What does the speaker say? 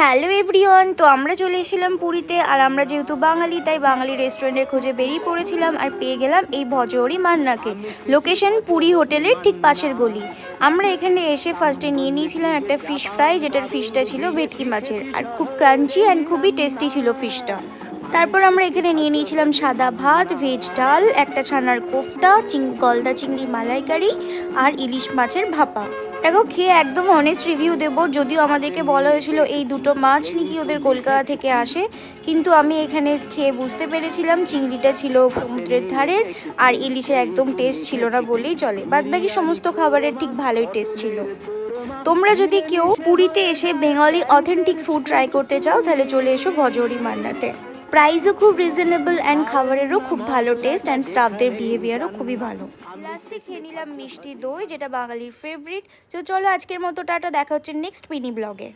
Hello everyone. তো আমরা চলে এসেছিলাম পুরীতে, আর আমরা যেহেতু বাঙালি তাই বাঙালি রেস্টুরেন্টের খোঁজে বেরিয়ে পড়েছিলাম আর পেয়ে গেলাম এই ভজহরি মান্নাকে। লোকেশন পুরী হোটেলের ঠিক পাশের গলি। আমরা এখানে এসে ফার্স্টে নিয়ে নিয়েছিলাম একটা ফিশ ফ্রাই, যেটার ফিশটা ছিল ভেটকি মাছের, আর খুব ক্রাঞ্চি অ্যান্ড খুবই টেস্টি ছিল ফিশটা। তারপর আমরা এখানে নিয়ে নিয়েছিলাম সাদা ভাত, ভেজ ডাল, একটা ছানার কোফতা, গলদা চিংড়ির মালাইকারি আর ইলিশ মাছের ভাপা। দেখো, খেয়ে একদম অনেস্ট রিভিউ দেবো। যদিও আমাদেরকে বলা হয়েছিল এই দুটো মাছ নাকি ওদের কলকাতা থেকে আসে, কিন্তু আমি এখানে খেয়ে বুঝতে পেরেছিলাম চিংড়িটা ছিল সমুদ্রের ধারের, আর ইলিশের একদম টেস্ট ছিল না বললেই চলে। বাদবাকি সমস্ত খাবারের ঠিক ভালোই টেস্ট ছিল। তোমরা যদি কেউ পুরীতে এসে বেঙ্গলি অথেন্টিক ফুড ট্রাই করতে চাও তাহলে চলে এসো ভজহরি মান্নাতে। প্রাইসও খুব রিজনেবল অ্যান্ড খাবারেরও খুব ভালো টেস্ট অ্যান্ড স্টাফদের বিহেভিয়ারও খুবই ভালো। লাস্টে খেয়ে নিলাম মিষ্টি দই, যেটা বাঙালির ফেভারিট। তো চলো আজকের মতো টাটা, দেখা হচ্ছে নেক্সট মিনি ব্লগে।